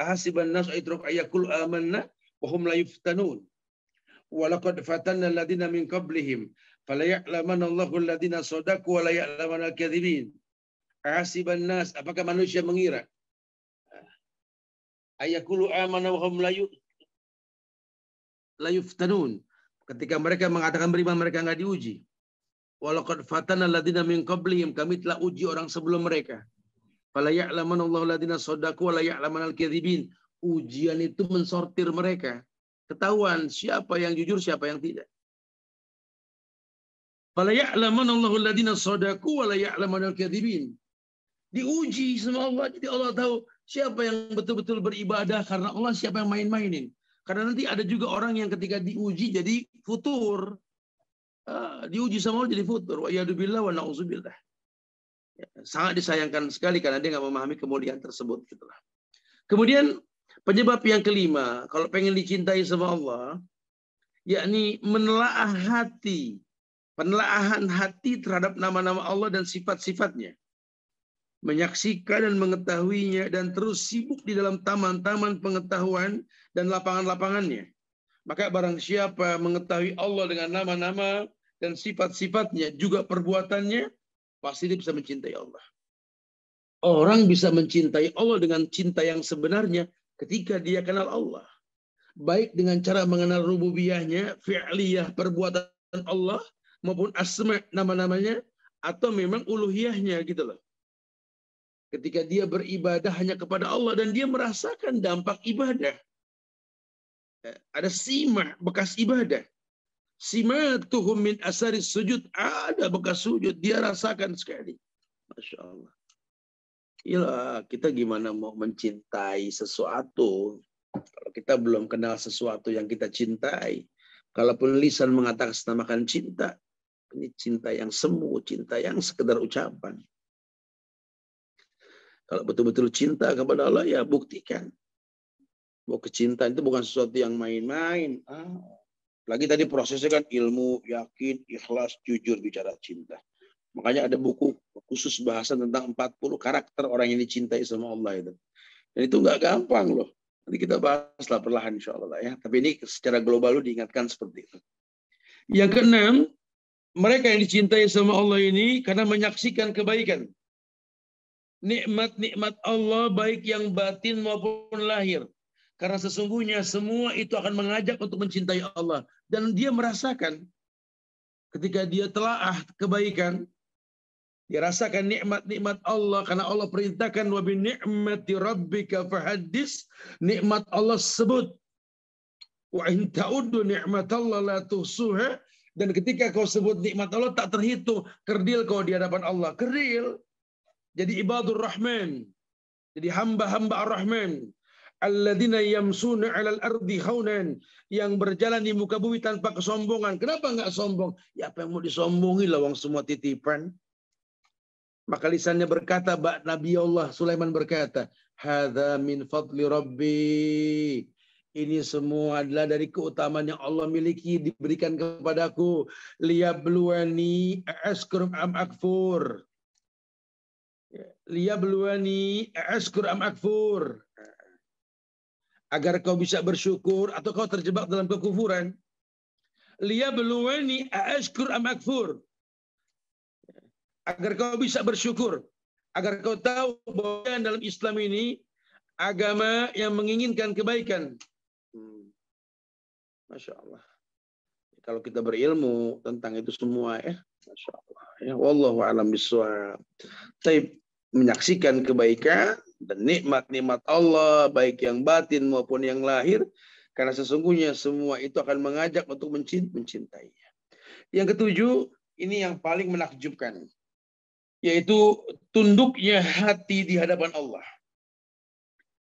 Ahasiban nas ayyutruk ayyakul amanna wa hum la yuftanun. Wa laqad fatanna alladziina min qablihim fala ya'lamanna Allahu alladziina shadaqu wa la ya'lamanna al-kadzibin. Ahasiban nas, apakah manusia mengira ayyakulu amanna wa hum la yuftanun. Ketika mereka mengatakan beriman, mereka enggak diuji. Walaqad fatanna alladziina min qablihim, kami telah uji orang sebelum mereka. Fala ya'lamanna Allahu alladziina shadaqu wa la ya'lamanna al-kadzibin. Ujian itu mensortir mereka. Ketahuan siapa yang jujur, siapa yang tidak. Fala ya'lamanna Allahu alladziina shadaqu wa la ya'lamanna al-kadzibin. Diuji sama Allah, jadi Allah tahu siapa yang betul-betul beribadah karena Allah, siapa yang main-mainin. Karena nanti ada juga orang yang ketika diuji jadi futur. Diuji sama Allah jadi futur. Wa yadubillah wa na'udzubillah. Sangat disayangkan sekali karena dia nggak memahami kemuliaan tersebut. Gitulah. Kemudian penyebab yang kelima, kalau pengen dicintai sama Allah, yakni menelaah hati. Penelaahan hati terhadap nama-nama Allah dan sifat-sifatnya. Menyaksikan dan mengetahuinya dan terus sibuk di dalam taman-taman pengetahuan dan lapangan-lapangannya. Maka barang siapa mengetahui Allah dengan nama-nama dan sifat-sifatnya, juga perbuatannya, pasti dia bisa mencintai Allah. Orang bisa mencintai Allah dengan cinta yang sebenarnya ketika dia kenal Allah. Baik dengan cara mengenal rububiyahnya, fi'liyah, perbuatan Allah, maupun asma, nama-namanya, atau memang uluhiyahnya gitu loh. Ketika dia beribadah hanya kepada Allah dan dia merasakan dampak ibadah. Ada simah, bekas ibadah. Simatuhum min asari sujud. Ada bekas sujud. Dia rasakan sekali. Masya Allah. Iyalah, kita gimana mau mencintai sesuatu kalau kita belum kenal sesuatu yang kita cintai. Kalaupun lisan mengatasnamakan cinta, ini cinta yang semu, cinta yang sekedar ucapan. Kalau betul-betul cinta kepada Allah, ya buktikan. Bahwa kecintaan itu bukan sesuatu yang main-main. Lagi tadi prosesnya kan ilmu, yakin, ikhlas, jujur bicara cinta. Makanya ada buku khusus bahasan tentang 40 karakter orang yang dicintai sama Allah itu. Dan itu nggak gampang loh. Nanti kita bahaslah perlahan insya Allah ya. Tapi ini secara global lu diingatkan seperti itu. Yang keenam, mereka yang dicintai sama Allah ini karena menyaksikan kebaikan. Nikmat-nikmat Allah baik yang batin maupun lahir. Karena sesungguhnya semua itu akan mengajak untuk mencintai Allah. Dan dia merasakan ketika dia telaah kebaikan, dia rasakan nikmat-nikmat Allah karena Allah perintahkan wa bi ni'mati rabbika fahaddis. Nikmat Allah sebut. Wa in ta'uddu ni'matallahi la tuhsuha. Dan ketika kau sebut nikmat Allah tak terhitung, kerdil kau di hadapan Allah. Kerdil. Jadi ibadur rahman. Jadi hamba-hamba ar-Rahman. Alladzina yamsuna 'alal ardi khaunan, yang berjalan di muka bumi tanpa kesombongan. Kenapa enggak sombong? Ya apa yang mau disombongi lah, wong semua titipan. Maka lisannya berkata, Nabi Allah Sulaiman berkata, hadza min fadli rabbi. Ini semua adalah dari keutamaan yang Allah miliki diberikan kepadaku. Liyabluwani ashkur am akfur. Liyabluwani ashkur am akfur. Agar kau bisa bersyukur atau kau terjebak dalam kekufuran. Liyabluwani ashkur am akfur. Agar kau bisa bersyukur. Agar kau tahu bahwa dalam Islam ini agama yang menginginkan kebaikan. Masya Allah. Kalau kita berilmu tentang itu semua ya. Masya Allah. Ya, wallahu a'lam bishawab. Tapi menyaksikan kebaikan dan nikmat-nikmat Allah, baik yang batin maupun yang lahir. Karena sesungguhnya semua itu akan mengajak untuk mencintainya. Yang ketujuh, ini yang paling menakjubkan. Yaitu tunduknya hati di hadapan Allah.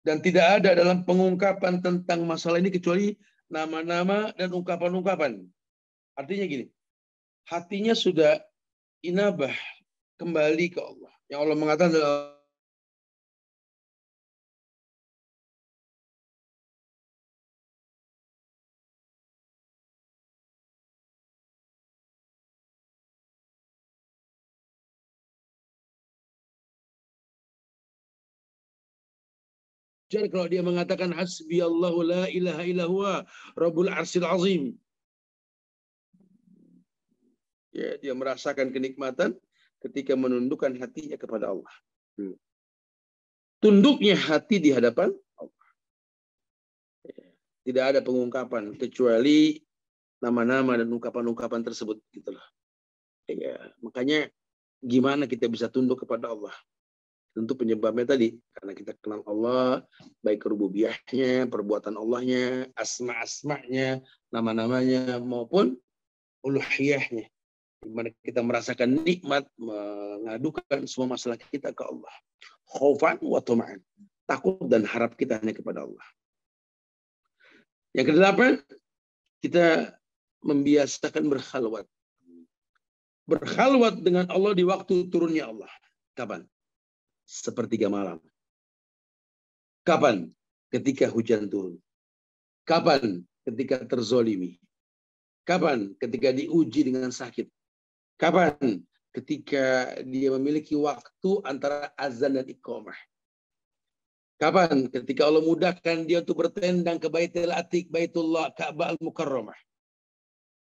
Dan tidak ada dalam pengungkapan tentang masalah ini kecuali nama-nama dan ungkapan-ungkapan. Artinya gini, hatinya sudah inabah kembali ke Allah. Yang Allah mengatakan dalam kalau dia mengatakan hasbiyallahu la ilaha illa huwa rabbul arsyil azim. Ya, dia merasakan kenikmatan ketika menundukkan hatinya kepada Allah. Tunduknya hati di hadapan Allah. Tidak ada pengungkapan kecuali nama-nama dan ungkapan-ungkapan tersebut, gitulah. Ya, makanya gimana kita bisa tunduk kepada Allah? Tentu penyebabnya tadi, karena kita kenal Allah, baik rububiyahnya, perbuatan Allahnya, asma-asma'nya, nama-namanya, maupun uluhiyahnya. Di mana kita merasakan nikmat mengadukan semua masalah kita ke Allah. Khaufan wa tama'an. Takut dan harap kita hanya kepada Allah. Yang kedelapan, kita membiasakan berkhalwat. Berkhalwat dengan Allah di waktu turunnya Allah. Kapan? Sepertiga malam. Kapan? Ketika hujan turun. Kapan? Ketika terzolimi. Kapan? Ketika diuji dengan sakit. Kapan? Ketika dia memiliki waktu antara azan dan iqamah. Kapan? Ketika Allah mudahkan dia untuk bertendang ke Baitul Atiq, Baitullah, Ka'bah Al-Mukarramah.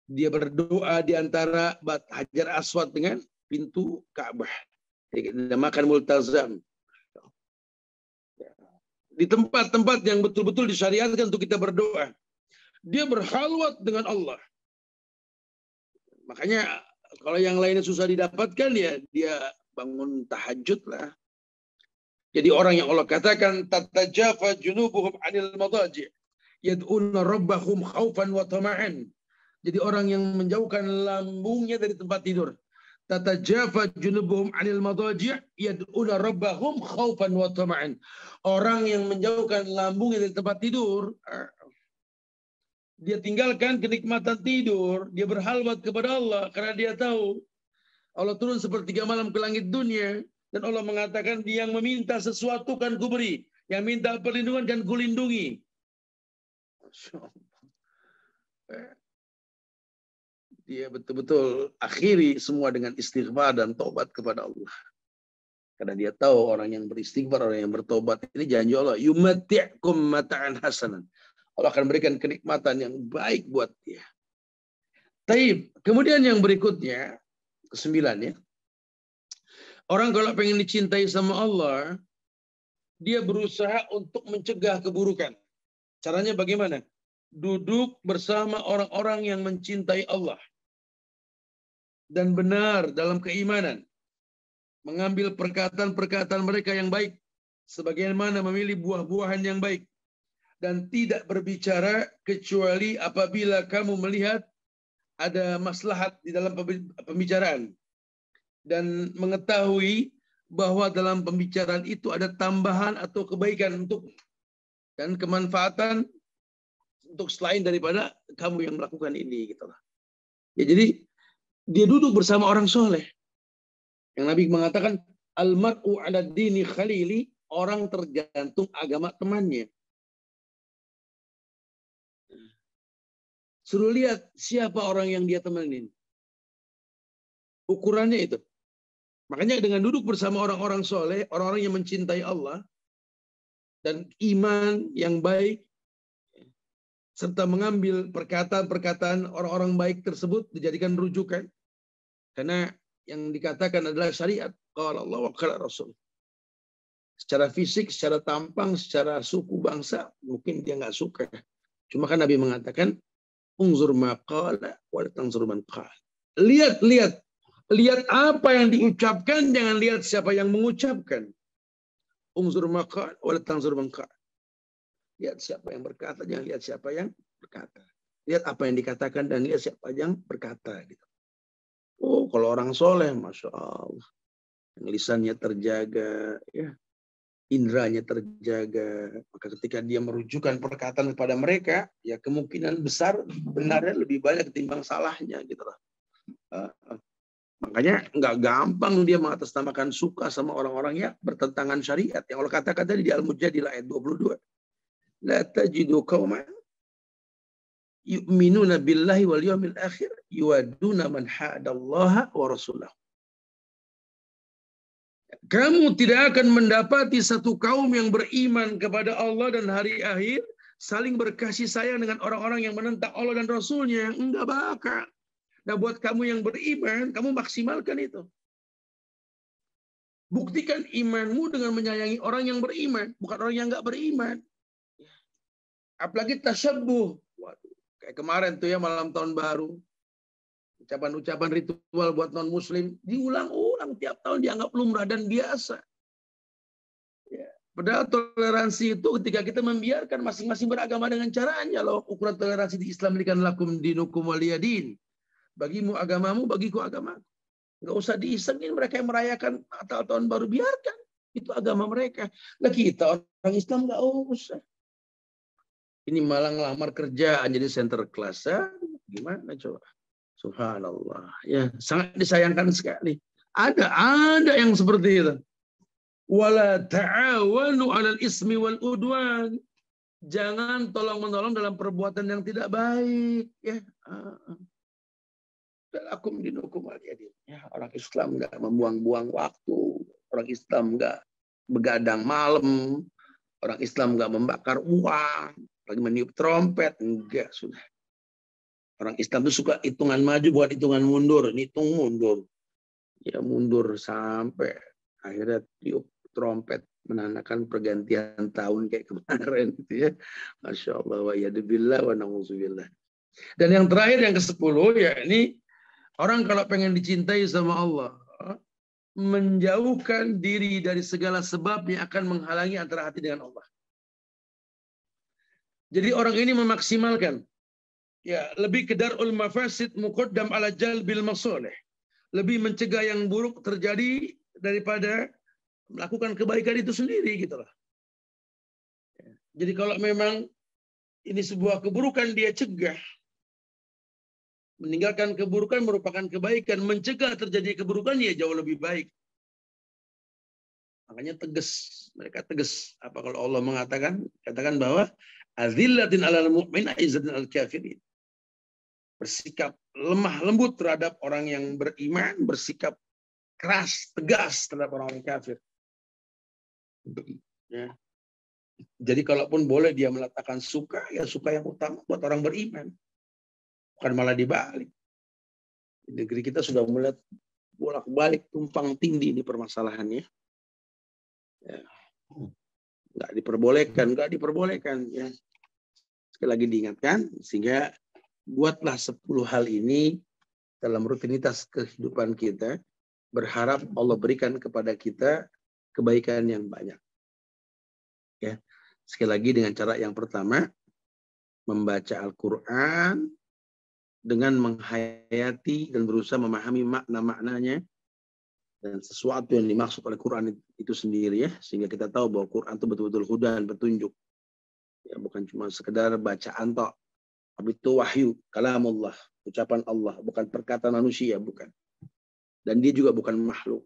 Dia berdoa di antara Hajar Aswad dengan pintu Ka'bah. Dinamakan multazam. Di tempat-tempat yang betul-betul disyariatkan untuk kita berdoa. Dia berkhalwat dengan Allah. Makanya kalau yang lainnya susah didapatkan, ya dia bangun tahajud lah. Jadi orang yang Allah katakan tatajafa junubuhum 'anil madaji' yad'una rabbahum khaufan wa tama'an. Jadi orang yang menjauhkan lambungnya dari tempat tidur. Tatajafa junubuhum 'anil madaji' yad'una rabbahum khaufan wa tama'an. Orang yang menjauhkan lambungnya dari tempat tidur, dia tinggalkan kenikmatan tidur, dia berhalwat kepada Allah karena dia tahu Allah turun sepertiga malam ke langit dunia dan Allah mengatakan dia yang meminta sesuatu kan kuberi, yang minta perlindungan kan kulindungi. Dia betul-betul akhiri semua dengan istighfar dan taubat kepada Allah. Karena dia tahu orang yang beristighfar, orang yang bertobat ini janji Allah, yumati'kum mata'an hasanan. Allah akan berikan kenikmatan yang baik buat dia. Taib. Kemudian yang berikutnya, ke-9 ya. Orang kalau pengen dicintai sama Allah, dia berusaha untuk mencegah keburukan. Caranya bagaimana? Duduk bersama orang-orang yang mencintai Allah. Dan benar dalam keimanan. Mengambil perkataan-perkataan mereka yang baik. Sebagaimana memilih buah-buahan yang baik. Dan tidak berbicara kecuali apabila kamu melihat ada maslahat di dalam pembicaraan. Dan mengetahui bahwa dalam pembicaraan itu ada tambahan atau kebaikan untuk dan kemanfaatan untuk selain daripada kamu yang melakukan ini. Gitu lah. Ya, jadi dia duduk bersama orang soleh. Yang Nabi mengatakan, Al-mar'u ala dini khalili, orang tergantung agama temannya. Suruh lihat siapa orang yang dia temenin. Ukurannya itu. Makanya dengan duduk bersama orang-orang soleh, orang-orang yang mencintai Allah, dan iman yang baik, serta mengambil perkataan-perkataan orang-orang baik tersebut dijadikan rujukan. Karena yang dikatakan adalah syariat. Qala Allah wa qala Rasul. Secara fisik, secara tampang, secara suku bangsa, mungkin dia nggak suka. Cuma kan Nabi mengatakan, unzur ma qala wa la tanzur man qala. Lihat apa yang diucapkan, jangan lihat siapa yang mengucapkan. Unzur ma qala wa la tanzur man qala. Lihat siapa yang berkata, jangan lihat siapa yang berkata. Lihat apa yang dikatakan dan lihat siapa yang berkata. Gitu. Oh, kalau orang soleh, Masya Allah. Lisannya terjaga, ya. Indranya terjaga. Maka ketika dia merujukan perkataan kepada mereka, ya kemungkinan besar benarnya lebih banyak ketimbang salahnya. Gitu lah. Makanya nggak gampang dia mengatasnamakan suka sama orang-orang yang bertentangan syariat. Yang Allah katakan tadi di Al-Mujadilah ayat 22. La tajidu qauman yu'minuna billahi wal yawmil akhir yuwaduna man hadallaha wa rasulahu. Kamu tidak akan mendapati satu kaum yang beriman kepada Allah dan hari akhir saling berkasih sayang dengan orang-orang yang menentang Allah dan Rasulnya. Enggak bakal. Nah, buat kamu yang beriman, kamu maksimalkan itu. Buktikan imanmu dengan menyayangi orang yang beriman, bukan orang yang enggak beriman. Apalagi tasyabbuh. Waduh, kayak kemarin tuh ya malam tahun baru. Ucapan-ucapan ritual buat non-muslim diulang-ulang tiap tahun, dianggap lumrah dan biasa. Ya. Padahal toleransi itu ketika kita membiarkan masing-masing beragama dengan caranya loh. Ukuran toleransi di Islam ini kan lakum dinukum waliyadin. Bagimu agamamu, bagiku agamaku. Nggak usah diisengin mereka yang merayakan Natal tahun baru, biarkan. Itu agama mereka. Nah kita orang Islam nggak usah. Ini malah ngelamar kerjaan jadi center class. Gimana coba? Subhanallah. Ya, sangat disayangkan sekali. Ada yang seperti itu. Wala ta'awanu 'alal ismi wal udwan. Jangan tolong-menolong dalam perbuatan yang tidak baik, ya. Akum dinukum waliyadin. Ya, orang Islam enggak membuang-buang waktu. Orang Islam enggak begadang malam. Orang Islam enggak membakar uang, lagi meniup trompet, enggak, sudah. Orang Islam itu suka hitungan maju bukan hitungan mundur, hitung mundur. Ya mundur sampai akhirnya tiup trompet menandakan pergantian tahun kayak kemarin gitu ya. Masya Allah wa yadubillah wa na'udzubillah. Dan yang terakhir yang ke-10 ya ini orang kalau pengen dicintai sama Allah menjauhkan diri dari segala sebab yang akan menghalangi antara hati dengan Allah. Jadi orang ini memaksimalkan ya lebih ke darul mafasid muqaddam ala jalbil masalih. Lebih mencegah yang buruk terjadi daripada melakukan kebaikan itu sendiri gitu loh. Jadi kalau memang ini sebuah keburukan dia cegah. Meninggalkan keburukan merupakan kebaikan, mencegah terjadi keburukan ya jauh lebih baik. Makanya tegas, mereka tegas. Apa kalau Allah mengatakan, katakan bahwa azillatin 'alal mu'min, izzatin 'alal kafirin. Bersikap lemah lembut terhadap orang yang beriman, bersikap keras, tegas terhadap orang kafir. Ya. Jadi kalaupun boleh dia meletakkan suka, ya suka yang utama buat orang beriman. Bukan malah dibalik. Di negeri kita sudah melihat bolak-balik tumpang tindih ini permasalahannya. Ya. Nggak diperbolehkan. Ya. Sekali lagi diingatkan, sehingga buatlah 10 hal ini dalam rutinitas kehidupan kita, berharap Allah berikan kepada kita kebaikan yang banyak. Ya, sekali lagi dengan cara yang pertama, membaca Al-Quran dengan menghayati dan berusaha memahami makna-maknanya dan sesuatu yang dimaksud oleh Quran itu sendiri ya, sehingga kita tahu bahwa Quran itu betul-betul hudan, petunjuk. Ya, bukan cuma sekedar bacaan tok. Tapi itu wahyu, kalamullah, ucapan Allah, bukan perkataan manusia, bukan. Dan dia juga bukan makhluk.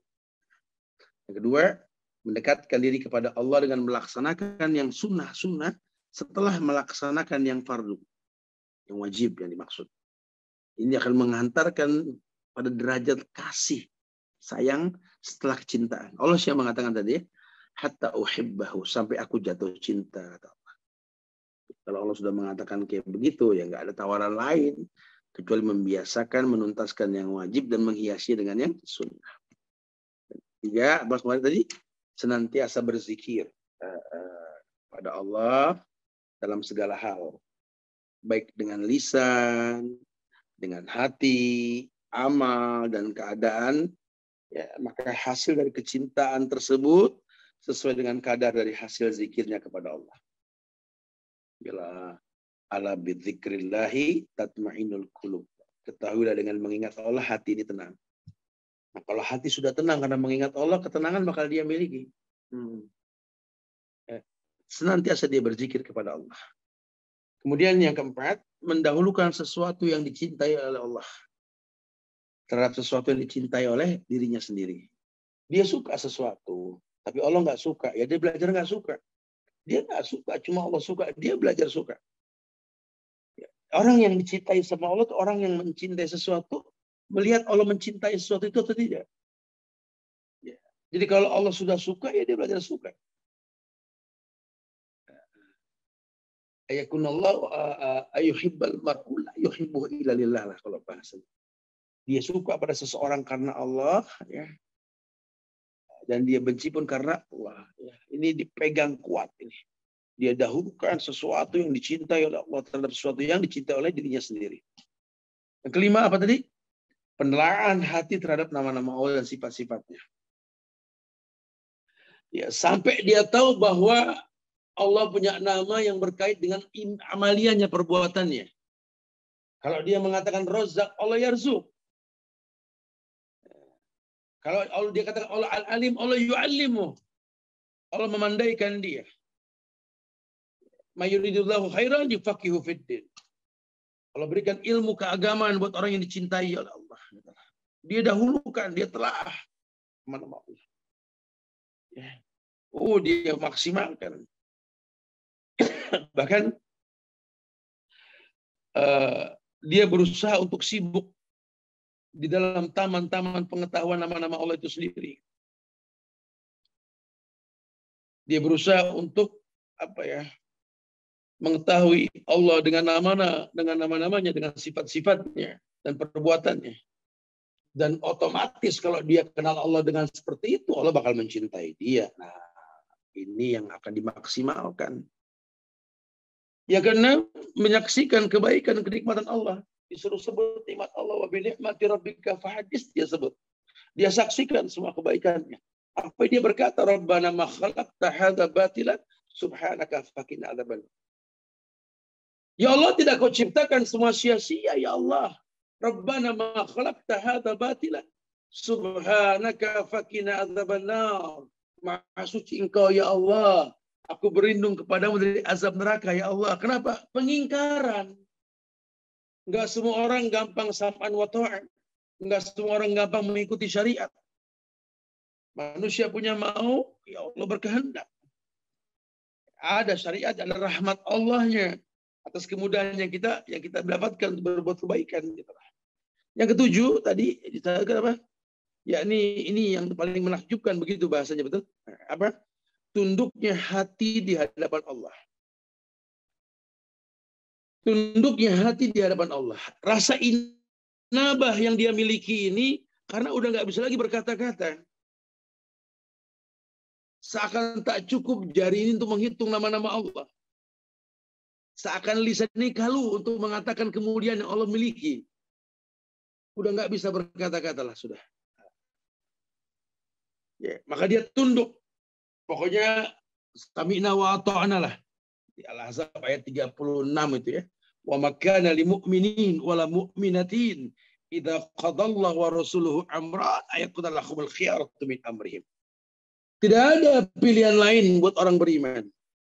Yang kedua, mendekatkan diri kepada Allah dengan melaksanakan yang sunnah-sunnah setelah melaksanakan yang fardu, yang wajib yang dimaksud. Ini akan menghantarkan pada derajat kasih, sayang setelah kecintaan. Allah yang mengatakan tadi, hatta uhibbahu, sampai aku jatuh cinta. Kalau Allah sudah mengatakan kayak begitu, ya nggak ada tawaran lain kecuali membiasakan, menuntaskan yang wajib dan menghiasi dengan yang sunnah. Tiga, apa kemarin tadi? Senantiasa berzikir pada Allah dalam segala hal, baik dengan lisan, dengan hati, amal dan keadaan. Ya, maka hasil dari kecintaan tersebut sesuai dengan kadar dari hasil zikirnya kepada Allah. Bila ala bidzikrillahi tatma'innul qulub. Ketahuilah dengan mengingat Allah hati ini tenang. Nah, kalau hati sudah tenang karena mengingat Allah, ketenangan bakal dia miliki. Senantiasa dia berzikir kepada Allah. Kemudian yang keempat, mendahulukan sesuatu yang dicintai oleh Allah terhadap sesuatu yang dicintai oleh dirinya sendiri. Dia suka sesuatu, tapi Allah nggak suka. Ya dia belajar nggak suka. Dia nggak suka, cuma Allah suka. Dia belajar suka. Orang yang dicintai sama Allah itu orang yang mencintai sesuatu, melihat Allah mencintai sesuatu itu atau tidak. Ya. Jadi kalau Allah sudah suka, ya dia belajar suka. Ayakunallahu ayuhibbal mar'u la yuhibbuhu illa lillah lah kalau bahasa. Dia suka pada seseorang karena Allah, ya. Dan dia benci pun karena Allah. Ya. Ini dipegang kuat ini. Dia dahulukan sesuatu yang dicintai oleh Allah terhadap sesuatu yang dicintai oleh dirinya sendiri. Yang kelima apa tadi? Penelaaan hati terhadap nama-nama Allah dan sifat-sifatnya. Ya, sampai dia tahu bahwa Allah punya nama yang berkait dengan amaliannya, perbuatannya. Kalau dia mengatakan Razzaq, Allah yarzuk. Kalau dia katakan Allah al-alim, Allah yu'allimu. Allah memandaikan dia. Mayuridullahu khairan yufaqihu fiddin. Allah berikan ilmu keagamaan buat orang yang dicintai oleh Allah. Dia dahulukan, dia telah nama Allah. Ya. Dia maksimalkan. Bahkan dia berusaha untuk sibuk di dalam taman-taman pengetahuan nama-nama Allah itu sendiri. Dia berusaha untuk mengetahui Allah dengan nama-namanya, dengan sifat-sifatnya dan perbuatannya. Dan otomatis kalau dia kenal Allah dengan seperti itu, Allah bakal mencintai dia. Nah, ini yang akan dimaksimalkan. Ya, karena menyaksikan kebaikan, kenikmatan Allah. Disuruh sebut nikmat Allah. Wa bi ni'mati rabbika fahadits, dia sebut. Dia saksikan semua kebaikannya. Apa dia berkata, Rabbana ma khalaqta hadza batilan subhanaka faqina adzaban. Ya Allah, tidak kau ciptakan semua sia-sia, ya Allah. Rabbana ma khalaqta hadza batilan subhanaka faqina adzabannar. Maha suci Engkau ya Allah. Aku berlindung kepadamu dari azab neraka ya Allah. Kenapa? Pengingkaran. Enggak semua orang gampang sam'an wa ta'an. Enggak semua orang gampang mengikuti syariat. Manusia punya mau, ya Allah berkehendak. Ada syariat, ada rahmat Allahnya atas kemudahan yang kita dapatkan untuk berbuat kebaikan. Yang ketujuh tadi disebutkan apa? Yakni ini yang paling menakjubkan, begitu bahasanya, betul? Apa? Tunduknya hati di hadapan Allah. Tunduknya hati di hadapan Allah. Rasa inabah yang dia miliki ini karena udah nggak bisa lagi berkata-kata. Seakan tak cukup jari ini untuk menghitung nama-nama Allah. Seakan lisan ini kalu untuk mengatakan kemuliaan yang Allah miliki. Udah nggak bisa berkata-kata lah sudah. Ya, maka dia tunduk. Pokoknya sami'na wa ata'na lah. Di Al-Ahzab ayat 36 itu ya. Wa makana lil mu'minin wala mu'minatin idza qadallahu wa rasuluhu amra ayakun lahumul khiyaratu min amrihim. Tidak ada pilihan lain buat orang beriman.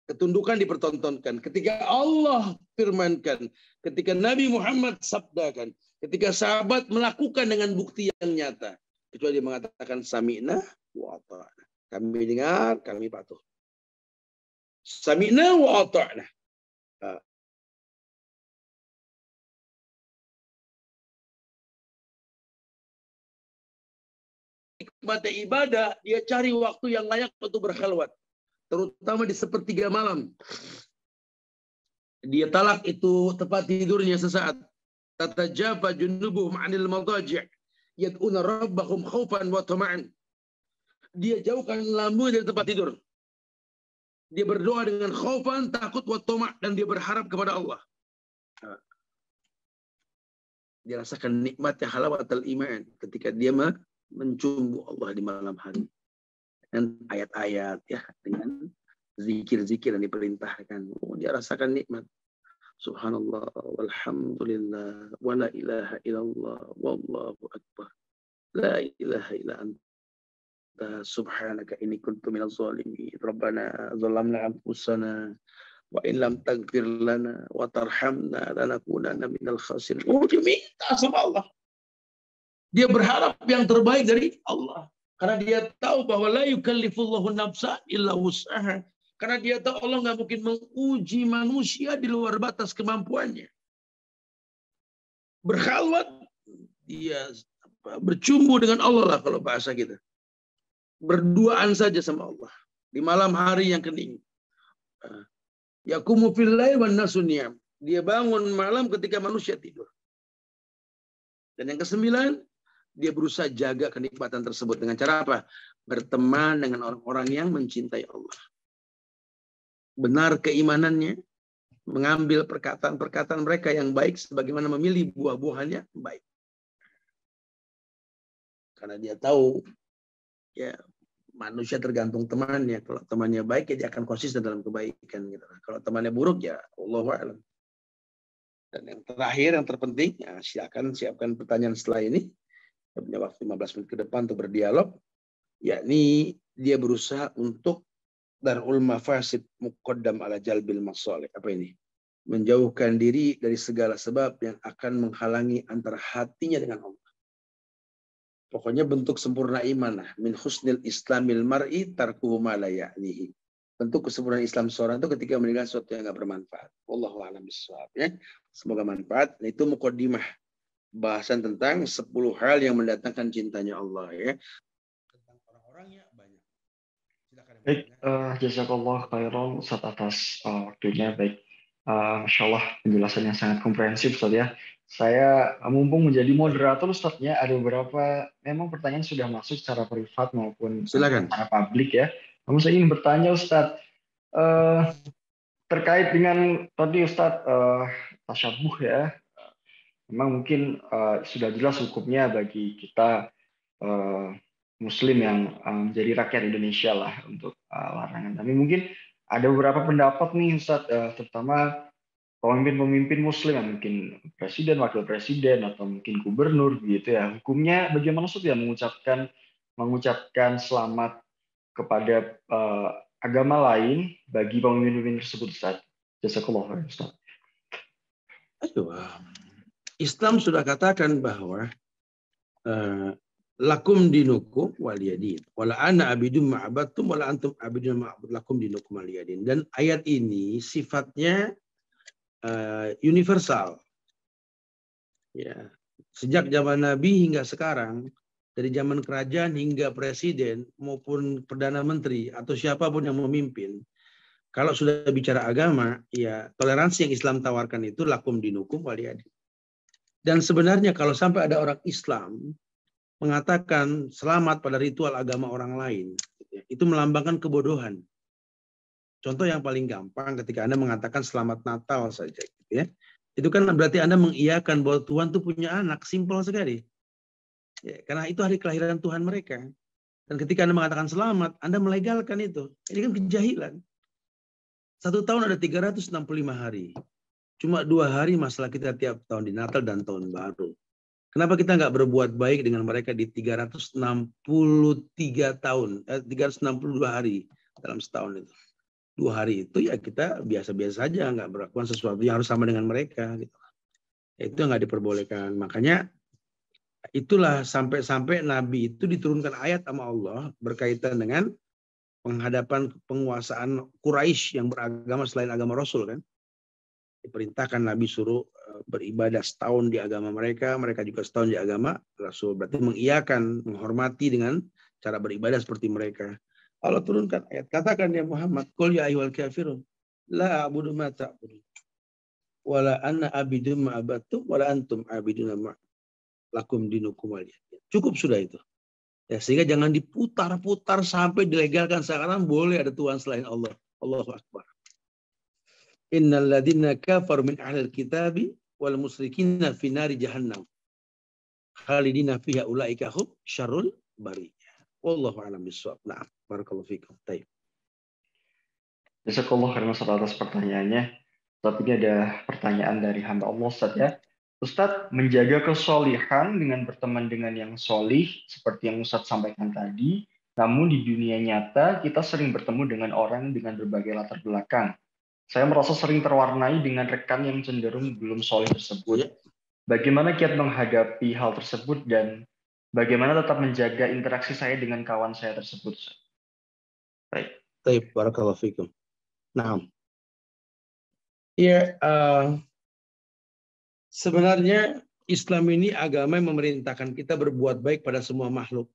Ketundukan dipertontonkan. Ketika Allah firmankan, ketika Nabi Muhammad sabdakan, ketika sahabat melakukan dengan bukti yang nyata, kecuali dia mengatakan sami'na wa ata'na. Kami dengar, kami patuh. Sami'na wa ata'na. Nikmatnya ibadah, dia cari waktu yang layak untuk berkhalwat. Terutama di sepertiga malam. Dia talak itu tempat tidurnya sesaat. Tatajafa junubuhum 'anil madaji' yad'una rabbahum khaufan wa tama'an. Dia jauhkan lambu dari tempat tidur. Dia berdoa dengan khaufan, takut, wa tama', dan dia berharap kepada Allah. Dia rasakan nikmatnya halawatul iman ketika dia mencumbu Allah di malam hari. Dan ayat-ayat ya, dengan zikir-zikir yang diperintahkan. Dia rasakan nikmat. Subhanallah, walhamdulillah, wa la ilaha illallah, wallahu akbar. La ilaha illa anta, subhanaka inni kuntu minaz zalimin. Rabbana zalamna anfusana wa in lam taghfir lana wa tarhamna lanakunanna minal khasirin. Dia minta sama Allah. Dia berharap yang terbaik dari Allah. Karena dia tahu bahwa la yukallifullahu nafsan illa wus'aha. Karena dia tahu Allah nggak mungkin menguji manusia di luar batas kemampuannya. Berkhalwat, dia bercumbu dengan Allah lah kalau bahasa kita. berduaan saja sama Allah di malam hari yang kening. Yaqumu fil lail wan nasu niyam. Dia bangun malam ketika manusia tidur. Dan yang kesembilan, dia berusaha jaga kenikmatan tersebut dengan cara apa? Berteman dengan orang-orang yang mencintai Allah. Benar keimanannya, mengambil perkataan-perkataan mereka yang baik sebagaimana memilih buah-buahannya baik. Karena dia tahu ya manusia tergantung temannya. Kalau temannya baik ya dia akan konsisten dalam kebaikan gitu. Kalau temannya buruk ya Allahu a'lam. Dan yang terakhir yang terpenting ya siapkan pertanyaan setelah ini. Kita punya waktu 15 menit ke depan untuk berdialog, yakni dia berusaha untuk darul mafasid muqaddam ala jalbil masalih. Apa ini? Menjauhkan diri dari segala sebab yang akan menghalangi antara hatinya dengan Allah. Pokoknya bentuk sempurna iman lah. Min husnil islamil mar'i tarkuhu ma la ya'nihi. Bentuk kesempurnaan Islam seorang itu ketika meninggalkan sesuatu yang enggak bermanfaat. Wallahu a'lam bishawab ya. Semoga manfaat. Nah, itu muqaddimah. Bahasan tentang 10 hal yang mendatangkan cintanya Allah ya. Tentang orang-orangnya banyak. Silakan. Baik, jazakallah khairan Ustaz atas waktunya. Baik, Masya Allah penjelasan yang sangat komprehensif Ustaz ya. Saya mumpung menjadi moderator Ustaznya, ada beberapa memang pertanyaan sudah masuk secara privat maupun Silakan. secara publik ya. Namun saya ingin bertanya Ustaz, terkait dengan tadi Ustaz tasyabuh ya. Memang mungkin sudah jelas hukumnya bagi kita Muslim yang menjadi rakyat Indonesia lah untuk larangan. Tapi mungkin ada beberapa pendapat nih Ustaz, terutama pemimpin-pemimpin Muslim yang mungkin presiden, wakil presiden, atau mungkin gubernur gitu ya. Hukumnya bagaimana Ustaz ya mengucapkan selamat kepada agama lain bagi pemimpin-pemimpin tersebut Ustaz. Jazakallah khairan Ustaz. Islam sudah katakan bahwa lakum dinukum waliyadin. Wala ana abidum ma'abattum wala antum abidun ma'abud lakum dinukum waliyadin. Dan ayat ini sifatnya universal. Ya. Sejak zaman Nabi hingga sekarang, dari zaman kerajaan hingga presiden maupun perdana menteri atau siapapun yang memimpin, kalau sudah bicara agama, ya toleransi yang Islam tawarkan itu lakum dinukum waliyadin. Dan sebenarnya kalau sampai ada orang Islam mengatakan selamat pada ritual agama orang lain, itu melambangkan kebodohan. Contoh yang paling gampang ketika Anda mengatakan selamat Natal saja, gitu ya. Itu kan berarti Anda mengiyakan bahwa Tuhan itu punya anak, simpel sekali. Ya, karena itu hari kelahiran Tuhan mereka. Dan ketika Anda mengatakan selamat, Anda melegalkan itu. Ini kan kejahilan. 1 tahun ada 365 hari. Cuma 2 hari masalah kita tiap tahun di Natal dan Tahun Baru. Kenapa kita nggak berbuat baik dengan mereka di 363 tahun, 362 hari dalam setahun itu. 2 hari itu ya kita biasa-biasa saja, nggak berlakukan sesuatu yang harus sama dengan mereka. Gitu. Itu nggak diperbolehkan. Makanya itulah sampai-sampai Nabi itu diturunkan ayat sama Allah berkaitan dengan penghadapan penguasaan Quraisy yang beragama selain agama Rasul kan. Diperintahkan Nabi suruh beribadah setahun di agama mereka, mereka juga setahun di agama Rasul. Berarti mengiyakan, menghormati dengan cara beribadah seperti mereka. Allah turunkan ayat, katakan ya Muhammad, qul ya ayyuhal kafirun, la a'budu ma ta'budun, wala ana abidun ma abattum, wala antum abidun ma lakum dinukum waliyadin. Cukup sudah itu. Ya, sehingga jangan diputar-putar sampai dilegalkan sekarang boleh ada Tuhan selain Allah. Allahu Akbar. Innal ladzina kafaru min ahlil kitabi wal musyrikina fi nari jahannam khalidina fiha ulaika hum syarrul bariyah. Wallahu a'lam bishawab. Na'am, barakallahu fikum. Baik. Jazakallah khairan Ustaz atas pertanyaannya. Tapi ini ada pertanyaan dari hamba Allah Ustaz ya. Ustaz, menjaga kesolihan dengan berteman dengan yang solih seperti yang Ustaz sampaikan tadi. Namun di dunia nyata kita sering bertemu dengan orang dengan berbagai latar belakang. Saya merasa sering terwarnai dengan rekan yang cenderung belum solih tersebut. Bagaimana kiat menghadapi hal tersebut dan bagaimana tetap menjaga interaksi saya dengan kawan saya tersebut? Baik. Baik, barakallahu fikum. Nah, ya sebenarnya Islam ini agama yang memerintahkan kita berbuat baik pada semua makhluk.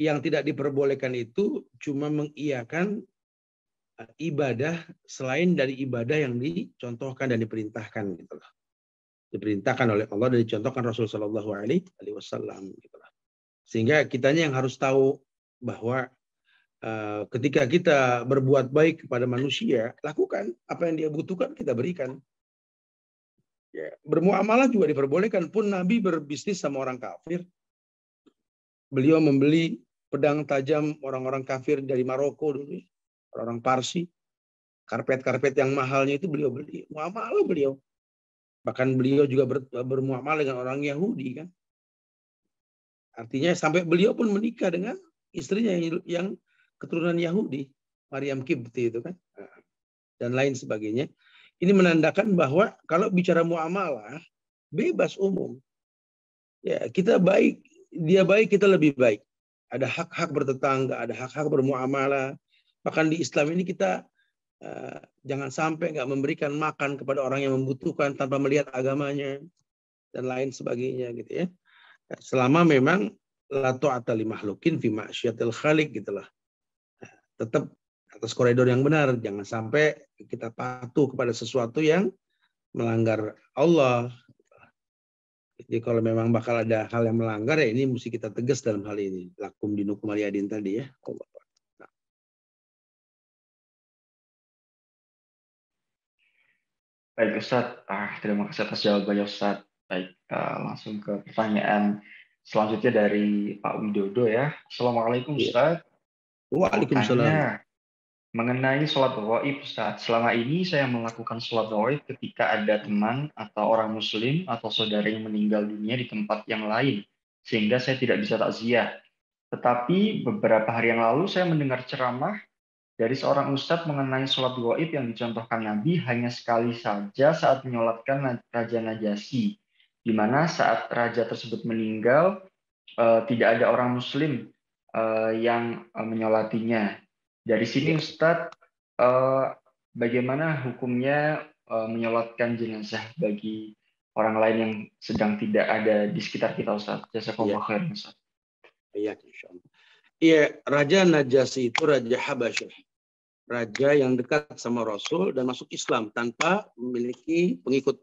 Yang tidak diperbolehkan itu cuma mengiyakan ibadah selain dari ibadah yang dicontohkan dan diperintahkan gitu loh. Diperintahkan oleh Allah dan dicontohkan Rasulullah Shallallahu Alaihi Wasallam gitu loh. Sehingga kitanya yang harus tahu bahwa ketika kita berbuat baik kepada manusia, lakukan apa yang dia butuhkan, kita berikan. Ya, bermuamalah juga diperbolehkan. Pun Nabi berbisnis sama orang kafir. Beliau membeli pedang tajam orang-orang kafir dari Maroko dulu, orang Parsi. Karpet-karpet yang mahalnya itu beliau beli. Muamalah beliau. Bahkan beliau juga bermuamalah dengan orang Yahudi kan. Artinya sampai beliau pun menikah dengan istrinya yang keturunan Yahudi, Maryam Kibti itu kan. Dan lain sebagainya. Ini menandakan bahwa kalau bicara muamalah, bebas umum. Ya, kita baik, dia baik, kita lebih baik. Ada hak-hak bertetangga, ada hak-hak bermuamalah. Bahkan di Islam ini kita jangan sampai nggak memberikan makan kepada orang yang membutuhkan tanpa melihat agamanya dan lain sebagainya gitu ya. Selama memang la ta'ata li makhluqin fi ma'syiatil khaliq gitulah. Tetap atas koridor yang benar, jangan sampai kita patuh kepada sesuatu yang melanggar Allah. Jadi kalau memang bakal ada hal yang melanggar ya ini mesti kita tegas dalam hal ini. Lakum dinukum waliyadin tadi ya. Allah. Baik Ustadz, terima kasih atas jawabannya Ustadz. Baik, langsung ke pertanyaan selanjutnya dari Pak Widodo ya. Assalamualaikum Ustadz. Waalaikumsalam. Mengenai sholat gaib Ustadz, selama ini saya melakukan sholat gaib ketika ada teman atau orang muslim atau saudara yang meninggal dunia di tempat yang lain, sehingga saya tidak bisa takziah. Tetapi beberapa hari yang lalu saya mendengar ceramah dari seorang ustadz mengenai sholat gaib yang dicontohkan Nabi hanya sekali saja saat menyolatkan Raja Najasyi, di mana saat raja tersebut meninggal tidak ada orang muslim yang menyolatinya. Dari sini Ustadz, bagaimana hukumnya menyolatkan jenazah bagi orang lain yang sedang tidak ada di sekitar kita Ustadz? Jazakallahu khairan Ustadz. Iya, insyaallah. Iya, Raja Najasyi itu Raja Habasyah. Raja yang dekat sama Rasul dan masuk Islam tanpa memiliki pengikut.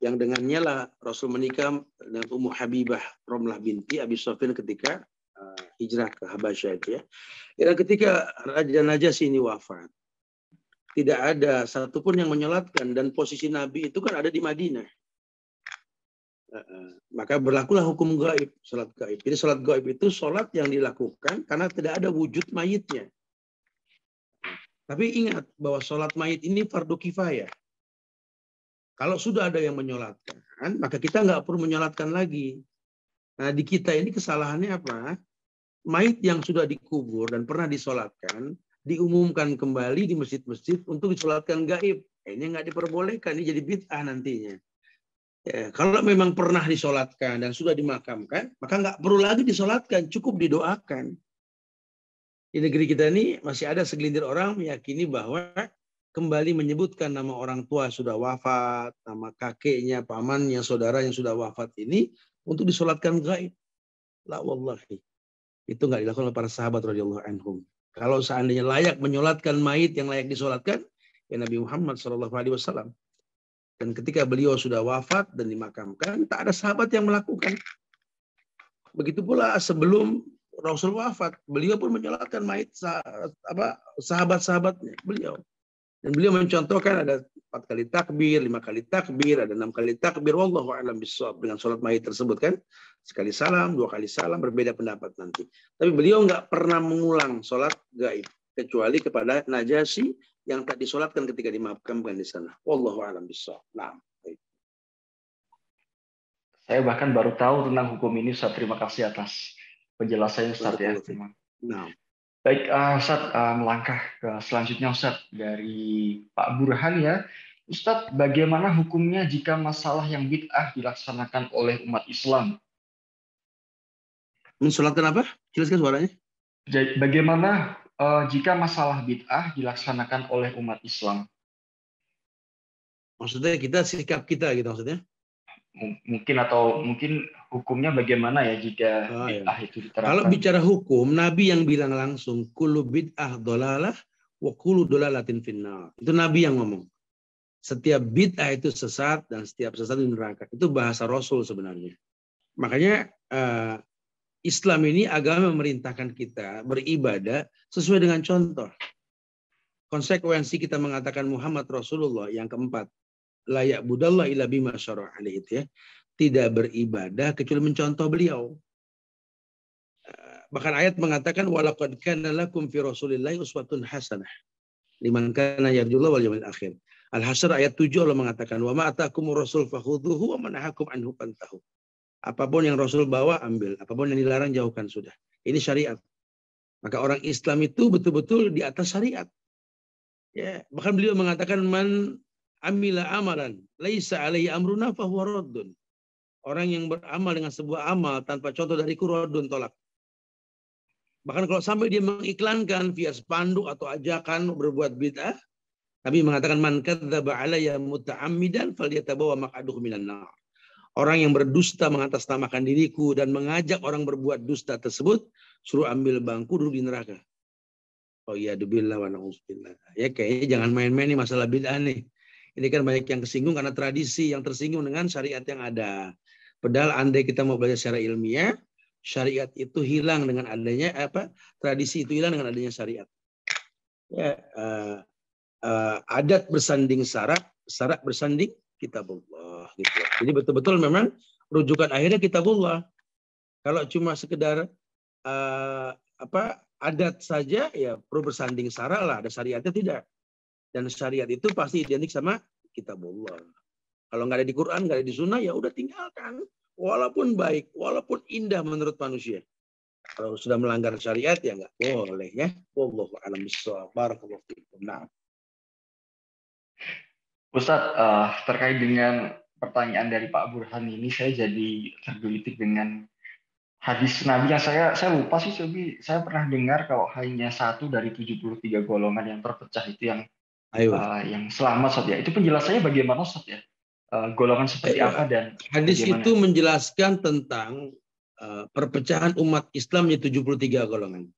Yang dengannya lah Rasul menikah dengan Ummu Habibah Romlah binti Abi Sufyan ketika hijrah ke Habasyah itu ya. Dan ketika Raja Najasyi ini wafat, tidak ada satupun yang menyolatkan dan posisi Nabi itu kan ada di Madinah. Maka berlakulah hukum gaib, sholat gaib. Jadi sholat gaib itu sholat yang dilakukan karena tidak ada wujud mayitnya. Tapi ingat bahwa sholat mayit ini fardu kifayah. Kalau sudah ada yang menyolatkan, maka kita nggak perlu menyolatkan lagi. Nah di kita ini kesalahannya apa? Mayit yang sudah dikubur dan pernah disolatkan, diumumkan kembali di masjid-masjid untuk disolatkan gaib. Ini nggak diperbolehkan, ini jadi bid'ah nantinya. Ya, kalau memang pernah disolatkan dan sudah dimakamkan, maka nggak perlu lagi disolatkan, cukup didoakan. Di negeri kita ini masih ada segelintir orang meyakini bahwa kembali menyebutkan nama orang tua sudah wafat, nama kakeknya, pamannya, saudara yang sudah wafat ini untuk disolatkan gaib. La wallahi. Itu nggak dilakukan oleh para sahabat radhiyallahu anhum. Kalau seandainya layak menyolatkan mayit yang layak disolatkan, ya Nabi Muhammad SAW. Dan ketika beliau sudah wafat dan dimakamkan, tak ada sahabat yang melakukan. Begitu pula sebelum Rasul wafat, beliau pun menyolatkan mayit sahabat-sahabatnya beliau. Dan beliau mencontohkan ada 4 kali takbir, 5 kali takbir, ada 6 kali takbir. Wallahu a'lam bishawab dengan sholat mayit tersebut kan. Sekali salam, 2 kali salam, berbeda pendapat nanti. Tapi beliau nggak pernah mengulang sholat gaib. Kecuali kepada Najasyi yang tak disolatkan ketika dimakamkan di sana. Wallahu a'lam bishawab. Nah. Saya bahkan baru tahu tentang hukum ini Ustaz. Terima kasih atas penjelasannya Ustaz ya. Nah. Baik, Ustaz, melangkah ke selanjutnya Ustaz dari Pak Burhan ya. Ustaz, bagaimana hukumnya jika masalah yang bid'ah dilaksanakan oleh umat Islam? Mensolatkan apa? Jelaskan suaranya. Bagaimana jika masalah bid'ah dilaksanakan oleh umat Islam? Maksudnya sikap kita gitu maksudnya? mungkin hukumnya bagaimana ya jika bid'ah itu diterapkan? Kalau bicara hukum, Nabi yang bilang langsung kullu bid'ah dolalah wa kullu dolalatin finnar. Itu Nabi yang ngomong. Setiap bid'ah itu sesat dan setiap sesat di neraka. Itu bahasa Rasul sebenarnya. Makanya Islam ini agama memerintahkan kita beribadah sesuai dengan contoh. Konsekuensi kita mengatakan Muhammad Rasulullah yang keempat, la ya'budallah illa bima syara'a alaihi, itu ya. Tidak beribadah kecuali mencontoh beliau. Bahkan ayat mengatakan walaqad kana lakum fi Rasulillahi uswatun hasanah liman kana yarjullaha wal yawmil akhir. Al-Hasyr ayat 7 Allah mengatakan wa ma atakumur rasul fakhudhuhu wa man nahakum anhu fantahu. Apapun yang Rasul bawa ambil, apapun yang dilarang jauhkan sudah. Ini syariat. Maka orang Islam itu betul-betul di atas syariat. Ya, bahkan beliau mengatakan man amila amalan laisa alaihi amruna fahuwa raddun. Orang yang beramal dengan sebuah amal tanpa contoh dariku raddun, tolak. Bahkan kalau sampai dia mengiklankan via spanduk atau ajakan berbuat bid'ah, Nabi mengatakan man kadzdzaba alayya muta'ammidan falyatabawa maq'adahu minan nar. Orang yang berdusta mengatasnamakan diriku dan mengajak orang berbuat dusta tersebut, suruh ambil bangku duduk di neraka. Oh iya, dubillah wa na'udzubillah. Ya kayaknya jangan main-main nih masalah bid'ah nih. Ini kan banyak yang kesinggung karena tradisi yang tersinggung dengan syariat yang ada. Padahal andai kita mau belajar secara ilmiah, syariat itu hilang dengan adanya tradisi itu hilang dengan adanya syariat. Ya, adat bersanding syarat bersanding kitabullah gitu. Jadi betul-betul memang rujukan akhirnya kitabullah. Kalau cuma sekedar adat saja ya perlu bersanding syarat lah, ada syariatnya tidak. Dan syariat itu pasti identik sama kitabullah. Kalau nggak ada di Quran, nggak ada di sunnah, ya udah tinggalkan. Walaupun baik, walaupun indah menurut manusia. Kalau sudah melanggar syariat ya nggak boleh ya. Wallahu a'lam bishawab. Barakallahu fiikum. Nah. Ustadz, terkait dengan pertanyaan dari Pak Burhan ini, saya jadi tergelitik dengan hadis Nabi yang saya lupa sih, saya pernah dengar kalau hanya satu dari 73 golongan yang terpecah itu yang selamat, Ustadz ya. Itu penjelasannya bagaimana, Ustadz ya? Golongan seperti apa dan hadis bagaimana? Itu menjelaskan tentang perpecahan umat Islam di 73 golongan.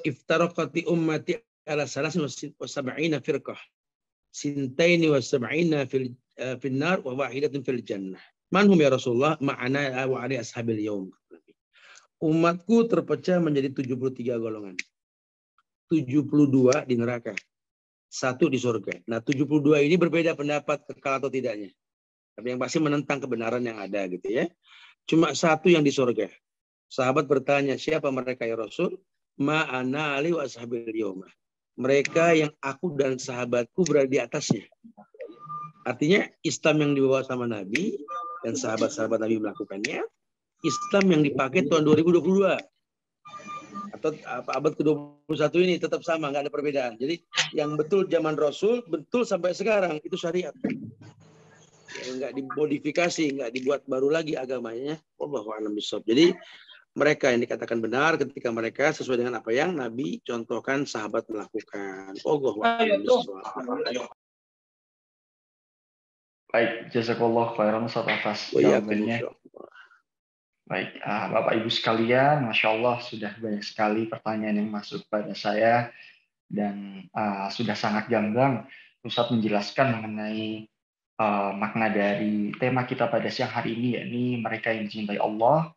Iftaraqati ummati ala salasin wa sab'ina firqah. Sintaini wa sab'ina fil nar wa wahidatun fil jannah. Manhum ya Rasulullah ma'ana wa ali ashabil yaum. Umatku terpecah menjadi 73 golongan. 72 di neraka. 1 di surga. Nah, 72 ini berbeda pendapat kekal atau tidaknya. Tapi yang pasti menentang kebenaran yang ada gitu ya. Cuma 1 yang di surga. Sahabat bertanya, siapa mereka ya Rasul? Ma'ana ali wa ashabil yaum. Mereka yang aku dan sahabatku berada di atasnya. Artinya Islam yang dibawa sama Nabi dan sahabat-sahabat Nabi melakukannya, Islam yang dipakai tahun 2022 atau abad ke-21 ini tetap sama, nggak ada perbedaan. Jadi yang betul zaman Rasul, betul sampai sekarang itu syariat. Nggak dimodifikasi, nggak dibuat baru lagi agamanya. Wallahu a'lam bishawab. Jadi mereka yang dikatakan benar ketika mereka sesuai dengan apa yang Nabi contohkan sahabat melakukan. Wallahu a'lam bishawab. Baik, jazakallah khairan atas jawabannya. Baik, Bapak Ibu sekalian, Masya Allah sudah banyak sekali pertanyaan yang masuk pada saya dan sudah sangat gamblang Ustadz menjelaskan mengenai makna dari tema kita pada siang hari ini, yakni mereka yang dicintai Allah.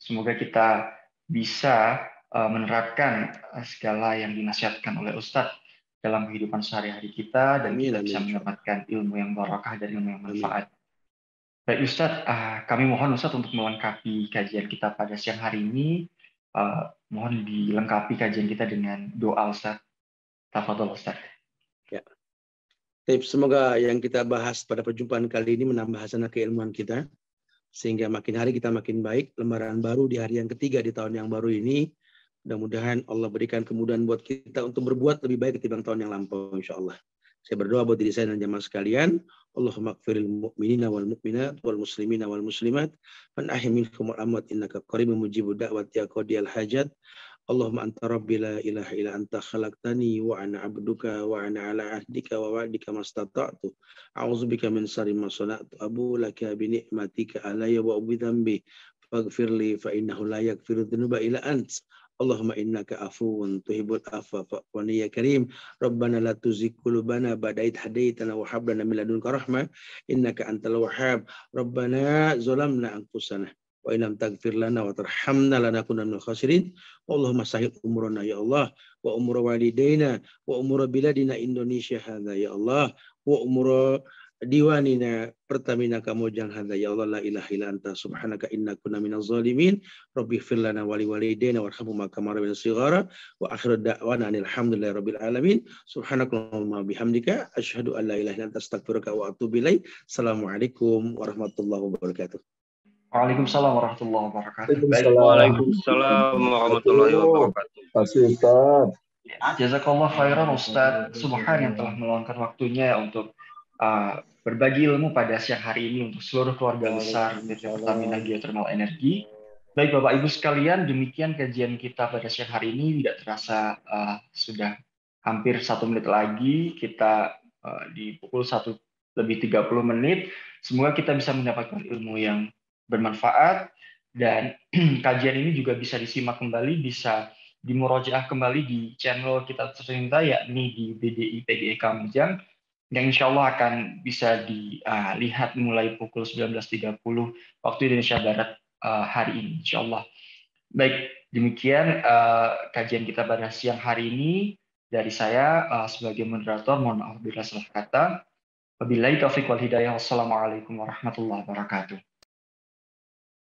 Semoga kita bisa menerapkan segala yang dinasihatkan oleh Ustadz dalam kehidupan sehari-hari kita dan kita bisa mendapatkan ilmu yang barakah dan ilmu yang manfaat. Baik Ustadz, kami mohon Ustadz untuk melengkapi kajian kita pada siang hari ini. Mohon dilengkapi kajian kita dengan doa Ustadz. Tafadhol Ustadz. Ya. Semoga yang kita bahas pada perjumpaan kali ini menambah hasanah keilmuan kita. Sehingga makin hari kita makin baik. Lembaran baru di hari yang ketiga di tahun yang baru ini. Mudah-mudahan Allah berikan kemudahan buat kita untuk berbuat lebih baik ketimbang tahun yang lampau insya Allah. Saya berdoa buat diri saya dan jamaah sekalian. Allahumma ighfiril mu'minina wal mu'minat wal muslimina wal muslimat. Man ahyi minkum wal amwat innaka qaribun mujibud da'wati ya qadiyal hajat. Allahumma anta rabbi la ilaha illa anta khalaqtani wa ana abduka wa ana ala ahdika wa wa'dika mastata'tu. A'udzubika min syarri ma sana'tu. Abu laka bi ni'matika alayya wa bi dhanbi. Faghfirli fa innahu la yaghfiru dhunuba illa ant. Allahumma innaka afuwun tuhibbul afwa fa'fu ya karim. Rabbana la tuzigh qulubana ba'da idh hadaitana wa hab lana min ladunka rahmah innaka antal wahhab. Rabbana zalamna anfusana wa illam taghfir lana wa tarhamna lanakunanna minal khasirin. Allahumma sahil umurana ya Allah wa umur walidaina wa umur biladina Indonesia hadza ya Allah wa umur diwanina Pertamina Kamojang hadza ya Allah la ilaha illa anta subhanaka inna kunna minaz zalimin rabbi ighfir lana wa liwalidayna warhamhuma kama rabbayana shighara wa akhiru da'wana alhamdulillahi rabbil alamin subhanakallahumma bihamdika asyhadu an la ilaha illa anta astaghfiruka wa atubu ilaik. Assalamualaikum warahmatullahi wabarakatuh. Waalaikumsalam warahmatullahi wabarakatuh. Waalaikumsalam warahmatullahi wabarakatuh. Terima kasih Ustaz. Jazakallah khairan Ustaz Subhan yang telah meluangkan waktunya untuk berbagi ilmu pada siang hari ini untuk seluruh keluarga besar PT Pertamina Geothermal Energi. Baik Bapak Ibu sekalian, demikian kajian kita pada siang hari ini. Tidak terasa sudah hampir 1 menit lagi kita di pukul 1:30. Semoga kita bisa mendapatkan ilmu yang bermanfaat dan kajian ini juga bisa disimak kembali, bisa dimurojaah kembali di channel kita tercinta yakni di BDI PGE Kamojang yang insya Allah akan bisa dilihat mulai pukul 19.30 waktu Indonesia Barat hari ini insya Allah. Baik, demikian kajian kita pada siang hari ini dari saya sebagai moderator. Mohon maaf bila salah kata. Wabillahi taufiq wal hidayah. Wassalamualaikum warahmatullahi wabarakatuh.